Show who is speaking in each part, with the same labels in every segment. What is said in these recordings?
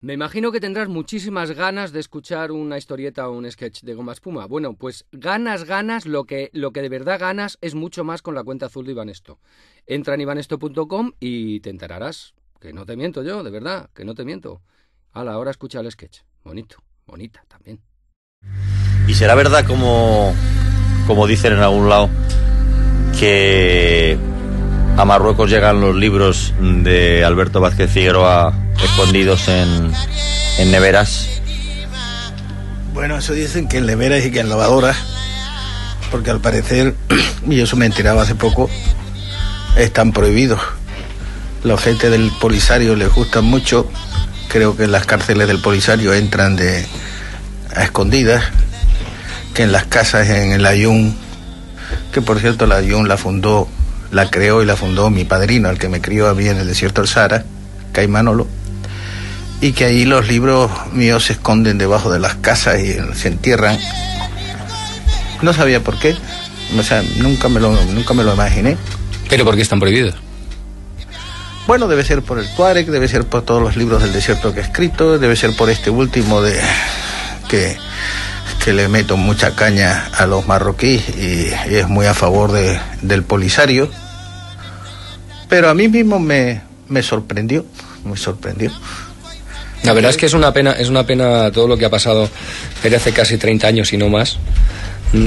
Speaker 1: Me imagino que tendrás muchísimas ganas de escuchar una historieta o un sketch de Goma Espuma. Bueno, pues ganas, lo que de verdad ganas es mucho más con la cuenta azul de Ibanesto. Entra en ibanesto.com y te enterarás. Que no te miento yo, de verdad, que no te miento. Hala, ahora escucha el sketch. Bonito, bonita también.
Speaker 2: ¿Y será verdad, como dicen en algún lado, que a Marruecos llegan los libros de Alberto Vázquez Figueroa escondidos en neveras?
Speaker 3: Bueno, eso dicen que en neveras y que en lavadoras, porque al parecer, y eso me enteraba hace poco, están prohibidos. La gente del Polisario les gustan mucho. Creo que en las cárceles del Polisario entran a escondidas, que en las casas en el Ayun, que por cierto la Ayun la creó y la fundó mi padrino, el que me crió a mí en el desierto del Sahara, Cay Manolo, y que ahí los libros míos se esconden debajo de las casas y se entierran. No sabía por qué, o sea, nunca me lo imaginé.
Speaker 1: ¿Pero por qué están prohibidos?
Speaker 3: Bueno, debe ser por el Tuareg, debe ser por todos los libros del desierto que he escrito, debe ser por este último que le meto mucha caña a los marroquíes y es muy a favor del Polisario. Pero a mí mismo me sorprendió.
Speaker 1: La verdad es que es una pena todo lo que ha pasado desde hace casi 30 años y no más.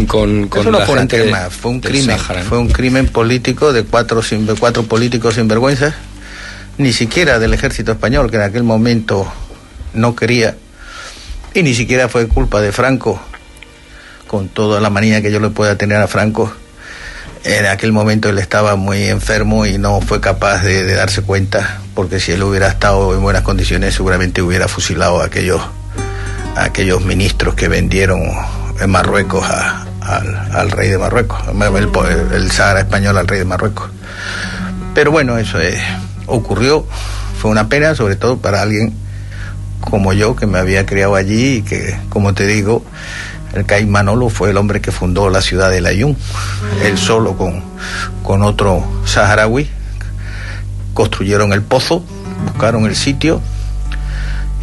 Speaker 1: Con
Speaker 3: eso no
Speaker 1: la
Speaker 3: fue
Speaker 1: gente
Speaker 3: un tema, fue un crimen.
Speaker 1: Sáhara, ¿no?
Speaker 3: Fue un crimen político de cuatro políticos sinvergüenzas, ni siquiera del ejército español, que en aquel momento no quería, y ni siquiera fue culpa de Franco, con toda la manía que yo le pueda tener a Franco. En aquel momento él estaba muy enfermo y no fue capaz de darse cuenta, porque si él hubiera estado en buenas condiciones seguramente hubiera fusilado a aquellos ministros que vendieron en Marruecos al rey de Marruecos, el Sáhara español al rey de Marruecos. Pero bueno, eso ocurrió, fue una pena, sobre todo para alguien como yo, que me había criado allí y que, como te digo, el Cay Manolo fue el hombre que fundó la ciudad de Layún. Él solo con otro saharaui construyeron el pozo, buscaron el sitio,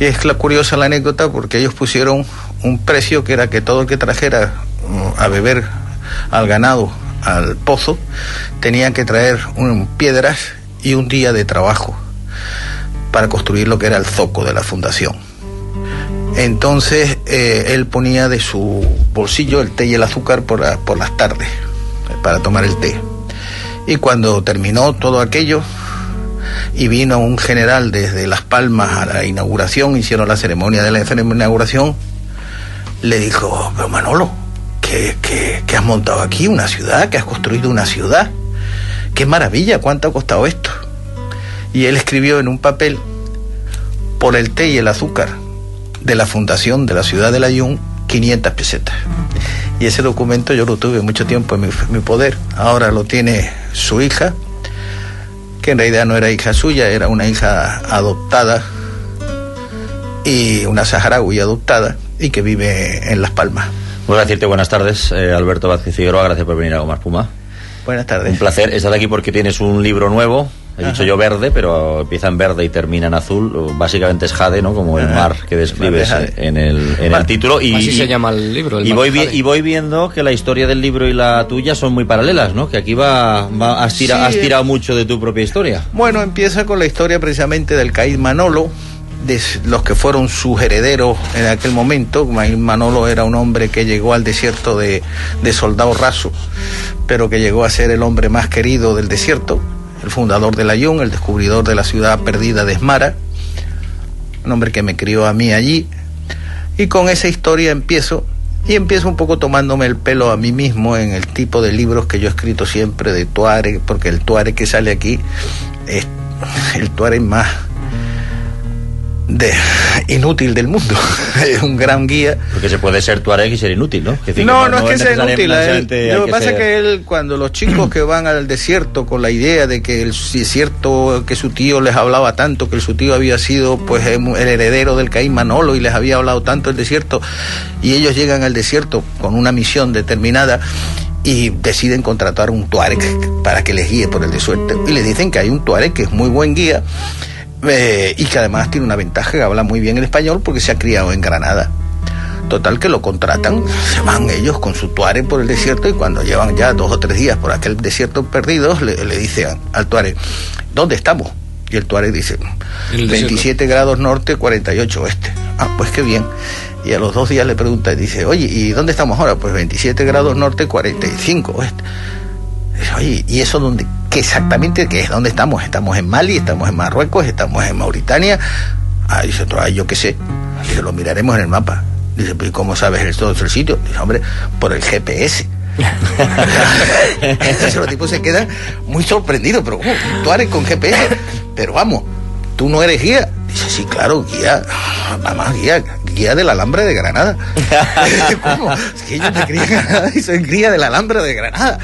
Speaker 3: y es curiosa la anécdota porque ellos pusieron un precio que era que todo el que trajera a beber al ganado al pozo tenía que traer piedras y un día de trabajo para construir lo que era el zoco de la fundación. Entonces él ponía de su bolsillo el té y el azúcar por las tardes para tomar el té, y cuando terminó todo aquello y vino un general desde Las Palmas a la inauguración, hicieron la ceremonia de la inauguración, le dijo: pero Manolo, ¿qué has montado aquí? ¿Una ciudad? ¿Que has construido una ciudad? ¡Qué maravilla! ¿Cuánto ha costado esto? Y él escribió en un papel: por el té y el azúcar de la fundación de la ciudad de Layún, 500 pesetas. Y ese documento yo lo tuve mucho tiempo en mi poder. Ahora lo tiene su hija, que en realidad no era hija suya, era una hija adoptada, y una saharaui adoptada, y que vive en Las Palmas.
Speaker 2: Voy a decirte buenas tardes, Alberto Vázquez Figueroa, gracias por venir a Goma Espuma.
Speaker 3: Buenas tardes.
Speaker 2: Un placer estar aquí porque tienes un libro nuevo. He dicho yo verde, pero empieza en verde y termina en azul. Básicamente es jade, ¿no? Como el mar que describes en el título. Y
Speaker 1: así se llama el libro.
Speaker 2: Voy viendo que la historia del libro y la tuya son muy paralelas, ¿no? Que aquí has tirado mucho de tu propia historia.
Speaker 3: Bueno, empieza con la historia precisamente del Cay Manolo, de los que fueron sus herederos en aquel momento. Cay Manolo era un hombre que llegó al desierto de soldado raso, pero que llegó a ser el hombre más querido del desierto, el fundador de Layún, el descubridor de la ciudad perdida de Esmara, un hombre que me crió a mí allí. Y con esa historia empiezo un poco tomándome el pelo a mí mismo en el tipo de libros que yo he escrito siempre de Tuareg, porque el Tuareg que sale aquí es el Tuareg más inútil del mundo. Es un gran guía.
Speaker 2: Porque se puede ser tuareg y ser inútil, ¿no?
Speaker 3: No es que sea inútil. Lo que pasa es que él, cuando los chicos que van al desierto con la idea de que el desierto, que su tío les hablaba tanto, que su tío había sido pues el heredero del Cay Manolo y les había hablado tanto del desierto, y ellos llegan al desierto con una misión determinada y deciden contratar un tuareg para que les guíe por el desierto, y les dicen que hay un tuareg que es muy buen guía y que además tiene una ventaja, que habla muy bien el español porque se ha criado en Granada. Total que lo contratan, se van ellos con su tuareg por el desierto, y cuando llevan ya 2 o 3 días por aquel desierto perdidos, le dicen al tuareg, ¿dónde estamos? Y el tuareg dice, 27 grados norte, 48 oeste. Ah, pues qué bien. Y a los 2 días le pregunta, dice, oye, ¿y dónde estamos ahora? Pues 27 grados norte, 45 oeste. Dice, oye, ¿y eso dónde? ¿Qué exactamente qué es? ¿Dónde estamos? ¿Estamos en Mali? ¿Estamos en Marruecos? ¿Estamos en Mauritania? Ah, dice otro, yo qué sé. Dice, lo miraremos en el mapa. Dice, pues ¿cómo sabes todo el sitio? Dice, hombre, por el GPS. Entonces los tipos se quedan muy sorprendidos, pero ¿cómo? Tú eres con GPS, pero vamos, tú no eres guía. Dice, sí, claro, guía, mamá, guía del Alhambra de Granada. ¿Cómo? Es que ellos me creían en Granada y soy guía del Alhambra de Granada.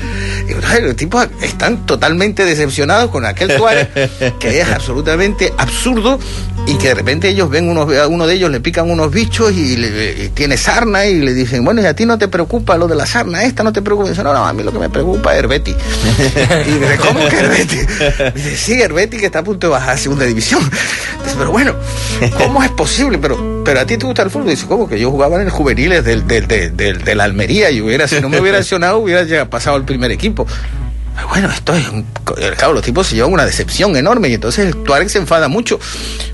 Speaker 3: Y los tipos están totalmente decepcionados con aquel tuareg, que es absolutamente absurdo, y que de repente ellos ven a uno de ellos le pican unos bichos y tiene sarna, y le dicen, bueno, ¿y a ti no te preocupa lo de la sarna esta? ¿No te preocupa? Y dice, no, a mí lo que me preocupa es Herbeti. Y dice, ¿cómo que Herbeti? Dice, sí, Herbeti, que está a punto de bajar a segunda división. Dice, pero bueno, ¿cómo es posible? Pero a ti te gusta el fútbol. Dice, ¿cómo? Que yo jugaba en el juveniles de la Almería, y si no me hubiera lesionado hubiera pasado al primer equipo. Bueno, esto es claro, los tipos se llevan una decepción enorme, y entonces el tuareg se enfada mucho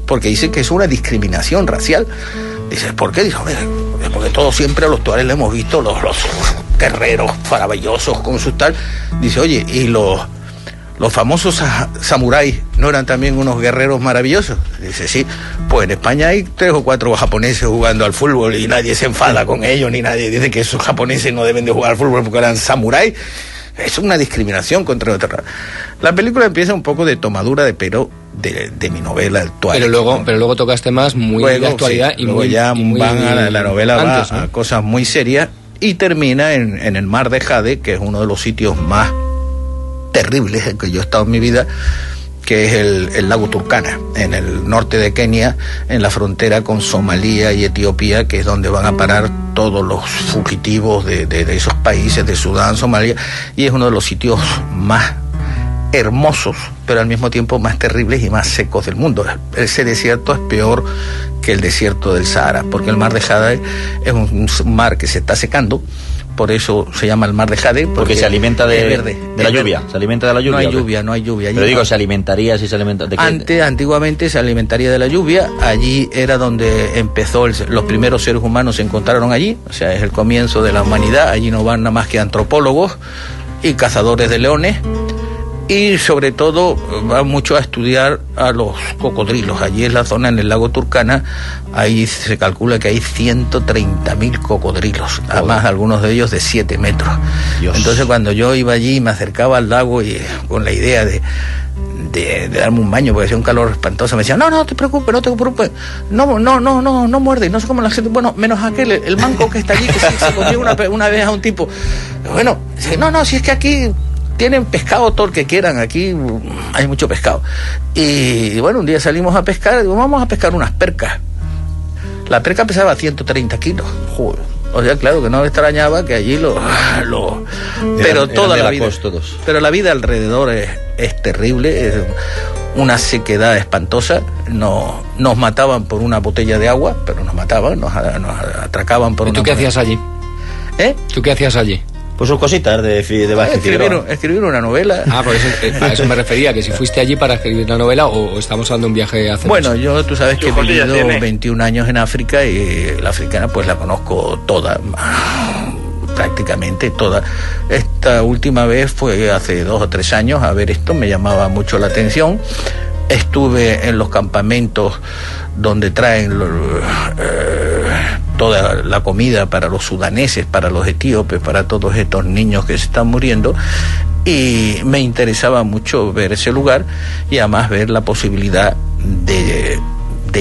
Speaker 3: porque dice que es una discriminación racial. Dice, ¿por qué? Dice, hombre, porque todos siempre a los tuaregs le hemos visto los guerreros maravillosos con sus tal. Dice, oye, ¿y los famosos samuráis no eran también unos guerreros maravillosos? Dice, sí, pues en España hay 3 o 4 japoneses jugando al fútbol y nadie se enfada con ellos, ni nadie dice que esos japoneses no deben de jugar al fútbol porque eran samuráis. Es una discriminación contra otra. La película empieza un poco de tomadura de pelo de mi novela, el tuareg.
Speaker 1: Pero luego tocas temas muy de actualidad, y
Speaker 3: luego
Speaker 1: muy,
Speaker 3: ya
Speaker 1: y muy
Speaker 3: van a la novela
Speaker 1: antes,
Speaker 3: va
Speaker 1: ¿no?
Speaker 3: a cosas muy serias, y termina en el Mar de Jade, que es uno de los sitios más terribles en que yo he estado en mi vida, que es el lago Turkana, en el norte de Kenia, en la frontera con Somalia y Etiopía, que es donde van a parar todos los fugitivos de esos países, de Sudán, Somalia, y es uno de los sitios más hermosos, pero al mismo tiempo más terribles y más secos del mundo. Ese desierto es peor que el desierto del Sahara, porque el Mar de Jade es un mar que se está secando. Por eso se llama el Mar de Jade,
Speaker 2: porque se alimenta de la lluvia. ¿Se alimenta de la lluvia?
Speaker 3: No hay lluvia.
Speaker 2: Pero digo, ¿se alimentaría si se alimenta de qué?
Speaker 3: Antiguamente se alimentaría de la lluvia. Allí era donde empezó, los primeros seres humanos se encontraron allí. O sea, es el comienzo de la humanidad. Allí no van nada más que antropólogos y cazadores de leones. Y sobre todo va mucho a estudiar a los cocodrilos. Allí es la zona, en el lago Turkana, ahí se calcula que hay 130.000 cocodrilos, además algunos de ellos de 7 metros. Dios. Entonces cuando yo iba allí, me acercaba al lago y con la idea de darme un baño porque hacía un calor espantoso, me decían, no te preocupes, no muerde, no sé cómo la gente, bueno, menos aquel, el manco que está allí, que sí, se comió una vez a un tipo. Bueno, dice, no, si es que aquí tienen pescado todo el que quieran, aquí hay mucho pescado. Y bueno, un día salimos a pescar, digo, vamos a pescar unas percas. La perca pesaba 130 kilos. Joder. O sea, claro que no me extrañaba que allí pero toda la vida. Pero la vida alrededor es terrible, es una sequedad espantosa. Nos mataban por una botella de agua, pero nos mataban, nos atracaban por una.
Speaker 1: ¿Y tú qué hacías allí? ¿Tú qué hacías allí?
Speaker 2: Pues sus cositas de
Speaker 3: escribir una novela.
Speaker 1: Por eso, a eso me refería, que si fuiste allí para escribir una novela o estamos hablando de un viaje hace
Speaker 3: Bueno, tú sabes que he vivido 21 años en África, y la africana pues la conozco toda, prácticamente toda. Esta última vez fue hace 2 o 3 años a ver esto, me llamaba mucho la atención. Estuve en los campamentos donde traen toda la comida para los sudaneses, para los etíopes, para todos estos niños que se están muriendo, y me interesaba mucho ver ese lugar y además ver la posibilidad de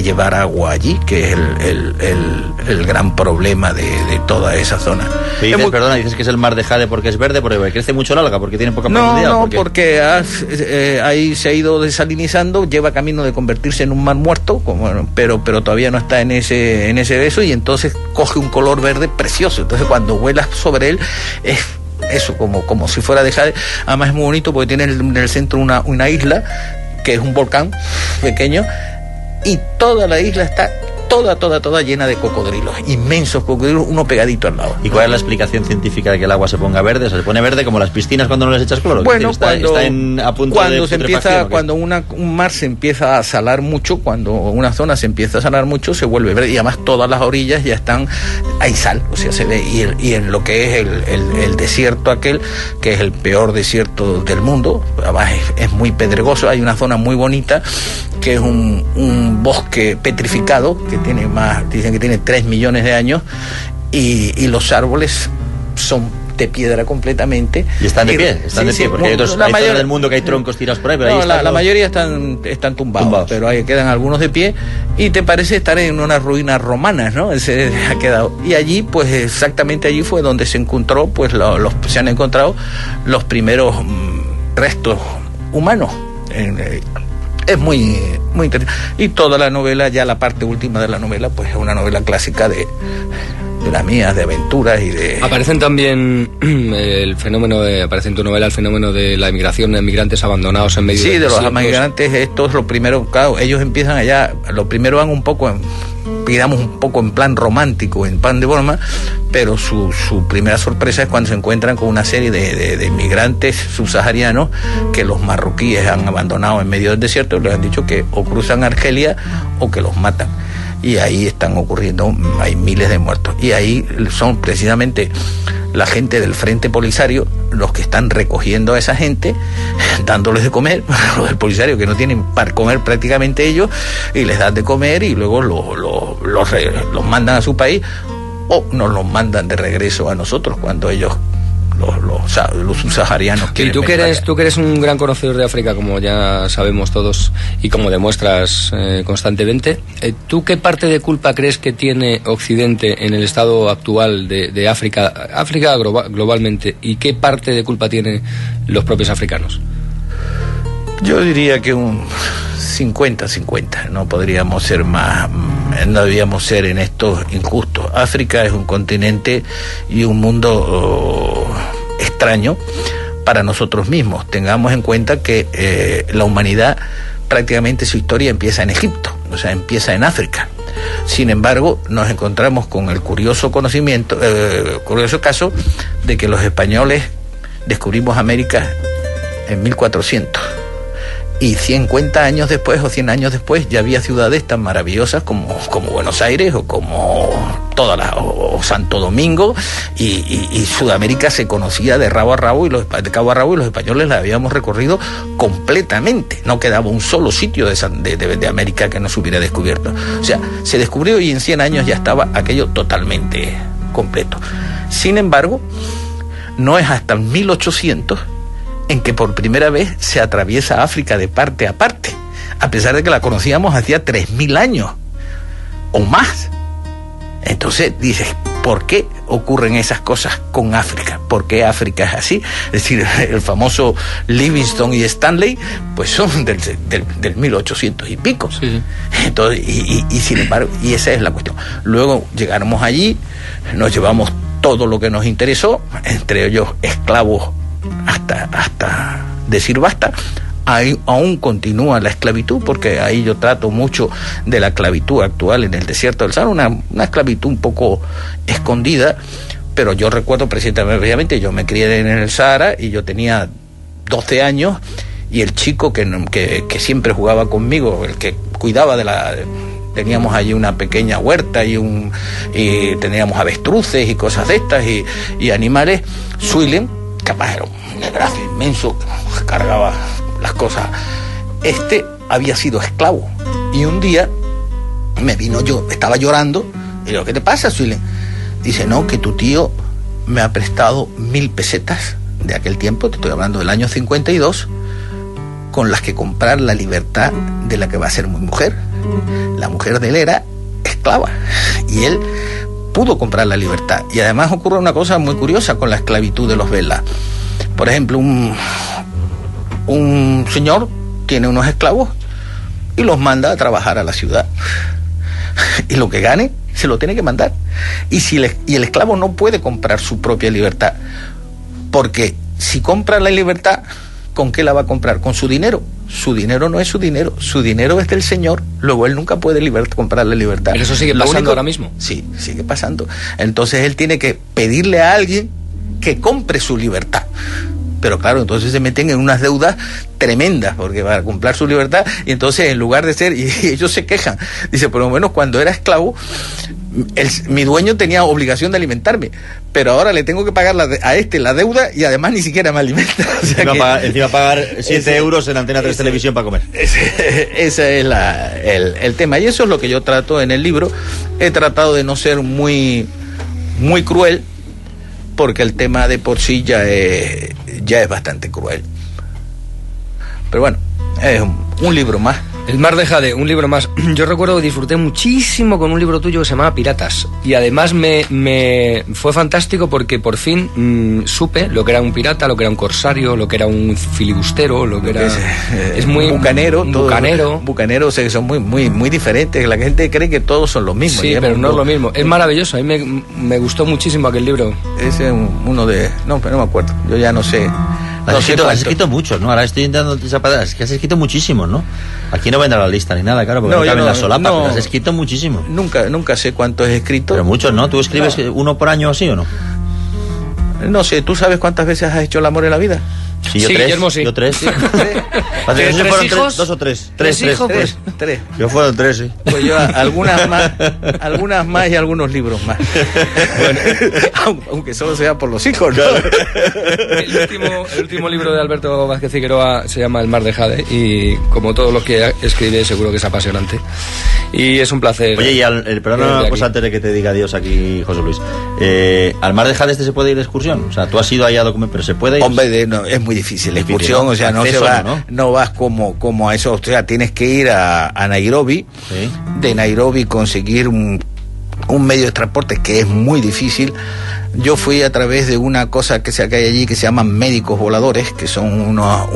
Speaker 3: llevar agua allí, que es el gran problema de toda esa zona.
Speaker 2: Dices que es el Mar de Jade porque es verde, porque crece mucho el alga, porque tiene poca profundidad.
Speaker 3: No, porque ahí se ha ido desalinizando, lleva camino de convertirse en un mar muerto, pero todavía no está en ese beso, y entonces coge un color verde precioso. Entonces cuando vuelas sobre él es eso, como si fuera de Jade. Además es muy bonito porque tiene en el centro una isla que es un volcán pequeño, y toda la isla está toda llena de cocodrilos, inmensos cocodrilos, uno pegadito al lado.
Speaker 2: ¿Y cuál es la explicación científica de que el agua se ponga verde? O sea, se pone verde como las piscinas cuando no les echas cloro.
Speaker 3: Bueno, cuando un mar se empieza a salar mucho, cuando una zona se empieza a salar mucho, se vuelve verde, y además todas las orillas ya hay sal, o sea, se ve, y en lo que es el desierto aquel, que es el peor desierto del mundo, además es muy pedregoso, hay una zona muy bonita, que es un bosque petrificado, que dicen que tiene 3 millones de años, y los árboles son de piedra completamente.
Speaker 2: ¿Y están de pie? Porque hay otros zonas del mundo que hay troncos tirados por ahí, pero
Speaker 3: la mayoría están tumbados, pero ahí quedan algunos de pie, y te parece estar en unas ruinas romanas, ¿no? Se ha quedado. Y allí, pues exactamente allí fue donde se encontró, pues se han encontrado los primeros restos humanos. Es muy interesante. Y toda la novela, ya la parte última de la novela, pues es una novela clásica de las mías, de aventuras y de...
Speaker 1: Aparecen también aparece en tu novela el fenómeno de la emigración de migrantes abandonados en medio de...
Speaker 3: Sí, de los migrantes, estos, lo primero, claro, ellos empiezan allá, lo primero van un poco en plan romántico, en plan de broma, pero su primera sorpresa es cuando se encuentran con una serie de inmigrantes subsaharianos que los marroquíes han abandonado en medio del desierto, y les han dicho que o cruzan Argelia o que los matan. Y ahí están ocurriendo, hay miles de muertos. Y ahí son precisamente la gente del Frente Polisario los que están recogiendo a esa gente, dándoles de comer, los del Polisario que no tienen para comer prácticamente ellos, y les dan de comer y luego los mandan a su país, o nos los mandan de regreso a nosotros cuando ellos, los subsaharianos,
Speaker 1: quieren. Y tú que eres un gran conocedor de África, como ya sabemos todos y como demuestras constantemente, ¿tú qué parte de culpa crees que tiene Occidente en el estado actual de África globalmente, y qué parte de culpa tienen los propios africanos?
Speaker 3: Yo diría que un 50-50, no podríamos ser más, no debíamos ser en esto injustos. África es un continente y un mundo extraño para nosotros mismos. Tengamos en cuenta que la humanidad, prácticamente su historia empieza en Egipto, o sea, empieza en África. Sin embargo, nos encontramos con el curioso caso de que los españoles descubrimos América en 1400. Y 50 años después o 100 años después ya había ciudades tan maravillosas como Buenos Aires o como o Santo Domingo, y Sudamérica se conocía de cabo a rabo, y los españoles la habíamos recorrido completamente. No quedaba un solo sitio de América que no se hubiera descubierto. O sea, se descubrió y en 100 años ya estaba aquello totalmente completo. Sin embargo, no es hasta 1800 en que por primera vez se atraviesa África de parte a parte, a pesar de que la conocíamos hacía 3000 años o más. Entonces dices, ¿por qué ocurren esas cosas con África? ¿Por qué África es así? Es decir, el famoso Livingstone y Stanley, pues son del 1800 y pico. Sí. Entonces, y sin embargo, y esa es la cuestión. Luego llegamos allí, nos llevamos todo lo que nos interesó, entre ellos esclavos hasta decir basta. Ahí aún continúa la esclavitud, porque ahí yo trato mucho de la esclavitud actual en el desierto del Sahara, una esclavitud un poco escondida, pero yo recuerdo precisamente, yo me crié en el Sahara y yo tenía 12 años, y el chico que siempre jugaba conmigo, el que cuidaba teníamos allí una pequeña huerta y teníamos avestruces y cosas de estas y animales, Suilen, capaz era un desgracia inmenso, cargaba las cosas. Había sido esclavo, y un día estaba llorando, y digo, ¿qué te pasa, Suilen? Dice, no, que tu tío me ha prestado 1000 pesetas de aquel tiempo, te estoy hablando del año 52, con las que comprar la libertad de la que va a ser mi mujer. La mujer de él era esclava, y él pudo comprar la libertad. Y además ocurre una cosa muy curiosa con la esclavitud de los Vela. Por ejemplo, un señor tiene unos esclavos y los manda a trabajar a la ciudad, y lo que gane se lo tiene que mandar, y el esclavo no puede comprar su propia libertad, porque si compra la libertad, ¿con qué la va a comprar? Con su dinero. su dinero no es su dinero es del Señor, luego él nunca puede comprar la libertad.
Speaker 1: ¿Pero eso sigue pasando ahora mismo?
Speaker 3: Sí, sigue pasando. Entonces él tiene que pedirle a alguien que compre su libertad. Pero claro, entonces se meten en unas deudas tremendas, porque para comprar su libertad, y entonces en lugar de ser, y ellos se quejan, dice, por lo menos cuando era esclavo, mi dueño tenía obligación de alimentarme, pero ahora le tengo que pagar a la deuda y además ni siquiera me alimenta. O sea
Speaker 2: encima pagar 7 euros en Antena 3 Televisión para comer.
Speaker 3: Ese es el tema, y eso es lo que yo trato en el libro. He tratado de no ser muy cruel, porque el tema de por sí ya es bastante cruel. Pero bueno, es un libro más.
Speaker 1: El mar de Jade, un libro más. Yo recuerdo que disfruté muchísimo con un libro tuyo que se llamaba Piratas. Y además me fue fantástico porque por fin supe lo que era un pirata, lo que era un corsario, lo que era un filibustero, lo que era...
Speaker 3: Es muy... Bucanero.
Speaker 1: Bucanero,
Speaker 3: o sea, que son muy diferentes. La gente cree que todos son los mismos.
Speaker 1: Sí, pero no es lo mismo. Es maravilloso. A mí me gustó muchísimo aquel libro.
Speaker 3: Ese es uno de... No, pero no me acuerdo. Yo ya no sé...
Speaker 2: Has escrito muchos, ¿no? Ahora estoy intentando esa palabra. Es que has escrito muchísimos, ¿no? Aquí no vendrá la lista ni nada, claro, porque no caben las solapas, pero has escrito muchísimo.
Speaker 3: Nunca sé cuántos he escrito.
Speaker 2: Pero muchos, ¿no? ¿Tú escribes uno por año así o no?
Speaker 3: No sé, ¿tú sabes cuántas veces has hecho el amor en la vida?
Speaker 2: Sí, yo 3.
Speaker 1: Guillermo, sí.
Speaker 2: Yo 3.
Speaker 1: ¿Tres hijos?
Speaker 2: 2 o 3.
Speaker 1: 3 hijos, pues.
Speaker 3: 3.
Speaker 2: Yo fueron 3, sí.
Speaker 3: Pues yo algunas más y algunos libros más.
Speaker 1: Bueno,
Speaker 3: aunque solo sea por los hijos, ¿no?
Speaker 1: El último libro de Alberto Vázquez Figueroa se llama El mar de Jade, y como todos los que escribe seguro que es apasionante. Y es un placer.
Speaker 2: Oye, y perdona una cosa antes de que te diga adiós aquí, José Luis. ¿Al mar de Jade se puede ir de excursión? O sea, tú has ido ahí a documentar, pero ¿se puede ir?
Speaker 3: Hombre, no, es muy difícil la excursión, ¿no? O sea, no se va, no vas como a eso, o sea, tienes que ir a Nairobi, ¿sí? De Nairobi conseguir un medio de transporte que es muy difícil. Yo fui a través de una cosa que hay allí que se llaman médicos voladores, que son unos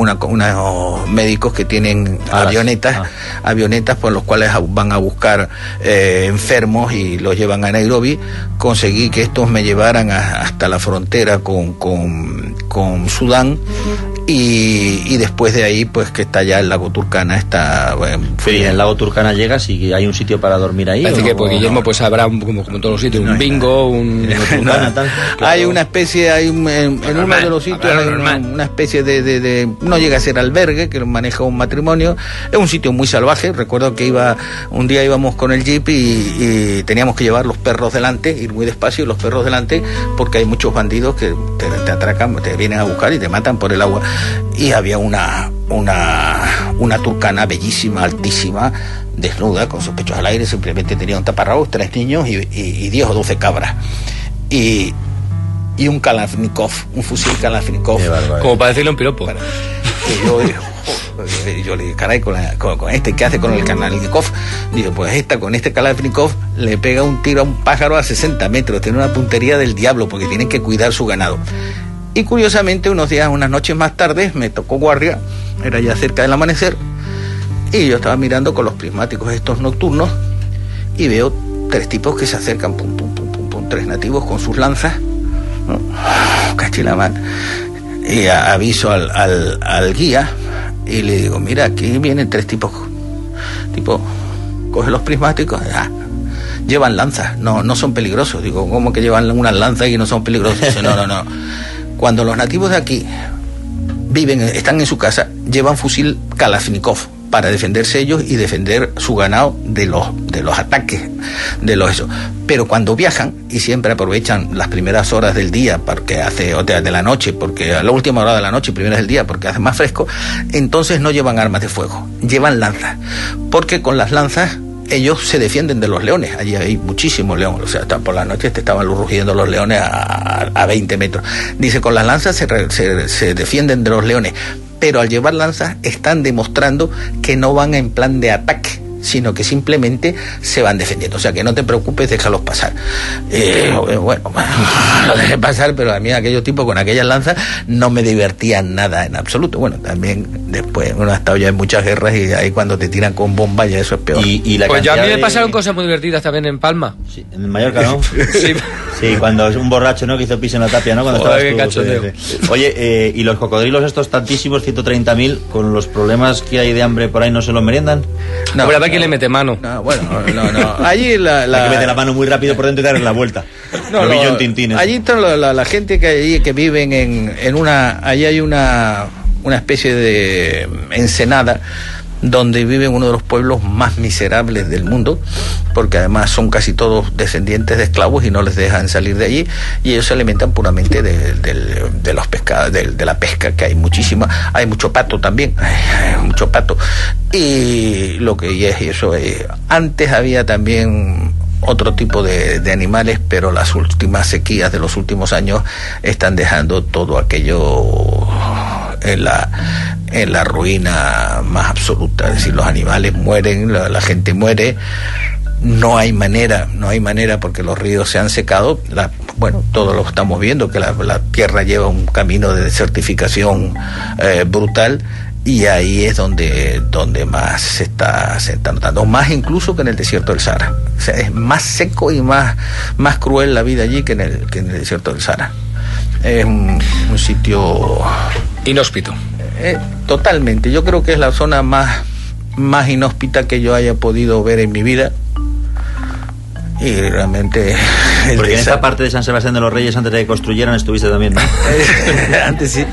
Speaker 3: médicos que tienen avionetas por los cuales van a buscar enfermos y los llevan a Nairobi. Conseguí que estos me llevaran hasta la frontera con Sudán, y después de ahí, pues que está ya el lago Turkana.
Speaker 2: Sí, en el lago Turkana llegas y hay un sitio para dormir ahí.
Speaker 1: Parece que pues, Guillermo, pues habrá como todos los sitios, un bingo,
Speaker 3: Claro. Hay una especie, en uno de los sitios hay una especie de no llega a ser albergue, que lo maneja un matrimonio. Es un sitio muy salvaje. Recuerdo que un día íbamos con el jeep y teníamos que llevar los perros delante, ir muy despacio y los perros delante, porque hay muchos bandidos que te atracan, te vienen a buscar y te matan por el agua. Y había una turcana bellísima, altísima, desnuda, con sus pechos al aire, simplemente tenía un taparrabos, 3 niños y 10 o 12 cabras. Y un Kalashnikov, un fusil Kalashnikov.
Speaker 1: Como para decirle un piropo.
Speaker 3: Y yo le dije, caray, con este, ¿qué hace con el Kalashnikov? Digo, pues con este Kalashnikov le pega un tiro a un pájaro a 60 metros, tiene una puntería del diablo, porque tienen que cuidar su ganado. Y curiosamente, unas noches más tarde, me tocó guardia, era ya cerca del amanecer, y yo estaba mirando con los prismáticos estos nocturnos, y veo 3 tipos que se acercan, 3 nativos con sus lanzas, ¿no? Cachilamán. Y aviso al guía y le digo, mira, aquí vienen 3 tipos. Coge los prismáticos, llevan lanzas, no son peligrosos. Digo, ¿cómo que llevan unas lanzas y no son peligrosos? Dice, no. Cuando los nativos de aquí están en su casa, llevan fusil Kalashnikov para defenderse ellos y defender su ganado de los ataques eso. Pero cuando viajan, y siempre aprovechan las primeras horas del día, de la noche, porque a la última hora de la noche, primeras del día, porque hace más fresco, entonces no llevan armas de fuego, llevan lanzas, porque con las lanzas ellos se defienden de los leones. Allí hay muchísimos leones, o sea, por la noche te estaban rugiendo los leones a 20 metros. Dice, con las lanzas se defienden de los leones, pero al llevar lanzas están demostrando que no van en plan de ataque, sino que simplemente se van defendiendo. O sea, que no te preocupes, déjalos pasar. Bueno, lo dejé pasar, pero a mí aquellos tipos con aquellas lanzas no me divertían nada en absoluto. Bueno, también después uno ha estado ya en muchas guerras y ahí cuando te tiran con bombas ya eso es peor.
Speaker 1: Pues ya a mí me pasaron cosas muy divertidas también en Palma.
Speaker 2: Sí, en Mallorca, ¿no?
Speaker 1: Sí.
Speaker 2: Sí, cuando es un borracho, ¿no? Que hizo pis en la tapia, ¿no? Cuando estabas tú, sí. Oye, ¿y los cocodrilos estos tantísimos, 130.000, con los problemas que hay de hambre por ahí, no se los meriendan?
Speaker 1: No, a ver quién le mete mano.
Speaker 3: No, bueno, no. Allí
Speaker 2: Hay que meter la mano muy rápido por dentro y darle la vuelta.
Speaker 3: Allí está la gente que hay allí, que viven en una... Allí hay una especie de ensenada donde viven uno de los pueblos más miserables del mundo, porque además son casi todos descendientes de esclavos y no les dejan salir de allí, y ellos se alimentan puramente de los pescados, de la pesca, que hay muchísima, hay mucho pato también, hay mucho pato, y lo que es eso, antes había también otro tipo de animales, pero las últimas sequías de los últimos años están dejando todo aquello en la ruina más absoluta. Es decir, los animales mueren, la gente muere, no hay manera porque los ríos se han secado. Bueno, todos lo estamos viendo, que la tierra lleva un camino de desertificación brutal, y ahí es donde más se está notando, más incluso que en el desierto del Sahara. O sea, es más seco y más cruel la vida allí que en el desierto del Sahara. Es un sitio
Speaker 1: inhóspito.
Speaker 3: Totalmente. Yo creo que es la zona más inhóspita que yo haya podido ver en mi vida. Y realmente...
Speaker 2: Porque en esa parte de San Sebastián de los Reyes, antes de que construyeran, estuviste también, ¿no?
Speaker 3: Antes sí.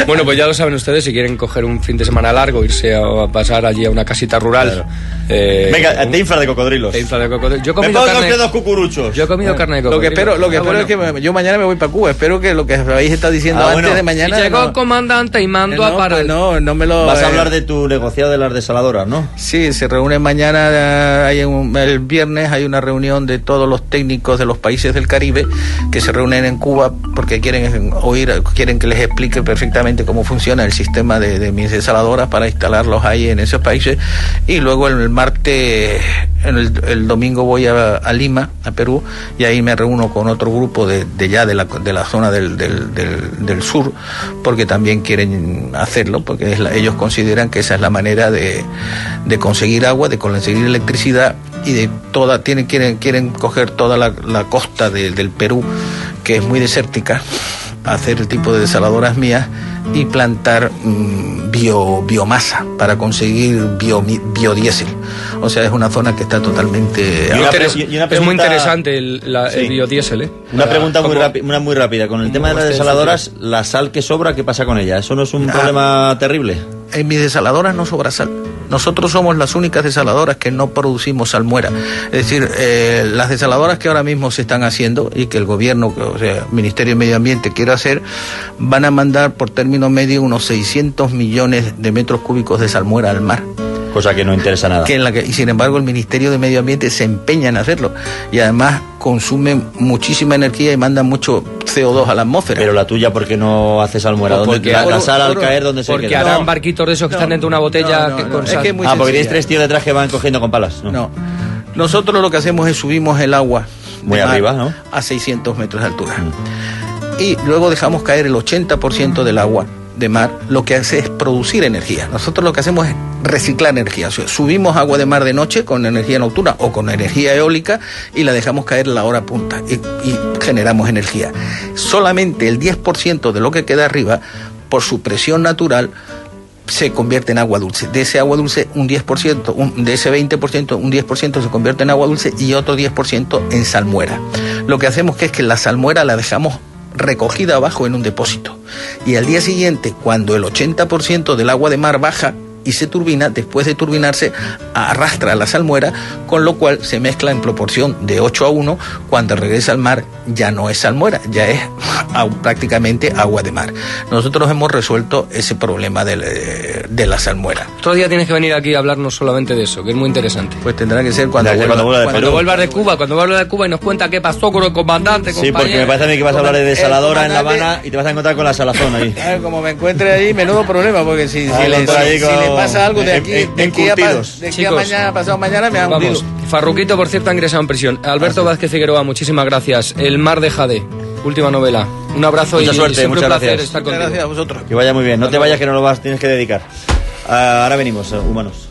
Speaker 1: Bueno, pues ya lo saben ustedes, si quieren coger un fin de semana largo, irse a pasar allí a una casita rural.
Speaker 2: Claro. Venga, te infla de cocodrilos.
Speaker 1: Yo he comido
Speaker 2: me pongo usted 2 cucuruchos.
Speaker 1: Yo he comido carne de cocodrilo.
Speaker 3: Lo que espero es que yo mañana me voy para Cuba. Espero que lo que habéis estado diciendo antes de mañana...
Speaker 1: Y llegó el comandante y mando a parar.
Speaker 3: No me lo...
Speaker 2: Vas a hablar de tu negociado de las desaladoras, ¿no?
Speaker 3: Sí, se reúnen mañana, el viernes hay una reunión de todos los técnicos de los países del Caribe que se reúnen en Cuba porque quieren que les explique perfectamente cómo funciona el sistema de mis desaladoras para instalarlos ahí en esos países. Y luego el martes, el domingo voy a Lima, a Perú, y ahí me reúno con otro grupo de la zona del sur, porque también quieren hacerlo, porque ellos consideran que esa es la manera de conseguir agua, de conseguir electricidad, y de toda quieren coger toda la costa del Perú, que es muy desértica, hacer el tipo de desaladoras mías y plantar biomasa para conseguir biodiesel. O sea, es una zona que está totalmente...
Speaker 1: Es muy interesante el biodiesel,
Speaker 2: Una pregunta muy rápida. Con el tema de las desaladoras, la sal que sobra, ¿qué pasa con ella? ¿Eso no es un problema terrible?
Speaker 3: En mis desaladoras no sobra sal. Nosotros somos las únicas desaladoras que no producimos salmuera. Es decir, las desaladoras que ahora mismo se están haciendo y que el gobierno, o sea, el Ministerio de Medio Ambiente quiere hacer, van a mandar por término medio unos 600 millones de metros cúbicos de salmuera al mar.
Speaker 2: Cosa que no interesa nada.
Speaker 3: Y sin embargo el Ministerio de Medio Ambiente se empeña en hacerlo, y además consume muchísima energía y manda mucho CO2 a la atmósfera.
Speaker 2: Pero la tuya, ¿por qué no hace salmuera? La sal al caer, ¿dónde se queda?
Speaker 1: Porque harán barquitos de esos que están dentro de una botella con sal.
Speaker 3: Es
Speaker 2: porque tienes 3 tíos detrás que van cogiendo con palas.
Speaker 3: No. Nosotros lo que hacemos es subimos el agua
Speaker 2: muy arriba, ¿no?
Speaker 3: A 600 metros de altura. Y luego dejamos caer el 80% del agua de mar. Lo que hace es producir energía. Nosotros lo que hacemos es reciclar energía. O sea, subimos agua de mar de noche con energía nocturna o con energía eólica y la dejamos caer a la hora punta y generamos energía. Solamente el 10% de lo que queda arriba, por su presión natural, se convierte en agua dulce. De ese agua dulce, un 10%, de ese 20%, un 10% se convierte en agua dulce y otro 10% en salmuera. Lo que hacemos es que la salmuera la dejamos recogida abajo en un depósito, y al día siguiente, cuando el 80% del agua de mar baja y se turbina, después de turbinarse arrastra la salmuera, con lo cual se mezcla en proporción de 8-1, cuando regresa al mar ya no es salmuera, ya es prácticamente agua de mar. Nosotros hemos resuelto ese problema de la salmuera.
Speaker 1: Otro día tienes que venir aquí a hablarnos solamente de eso, que es muy interesante.
Speaker 3: Pues tendrá que ser cuando
Speaker 1: vuelvas de Cuba, y nos cuenta qué pasó con el comandante,
Speaker 2: compañero. Sí, porque me parece a mí que vas a hablar de desaladora en La Habana y te vas a encontrar con la salazón ahí.
Speaker 3: Como me encuentre ahí, menudo problema, porque si le pasa algo de aquí a mañana, pasado mañana, me han hundido.
Speaker 1: Farruquito, por cierto, ha ingresado en prisión. Alberto Vázquez Figueroa, muchísimas gracias. El mar de Jade, última novela. Un abrazo.
Speaker 2: Mucha suerte,
Speaker 1: siempre
Speaker 2: muchas
Speaker 1: un placer
Speaker 2: gracias.
Speaker 1: estar contigo.
Speaker 3: Gracias a vosotros.
Speaker 2: Que vaya muy bien. No te vayas, que no lo tienes que dedicar. Ahora venimos, humanos.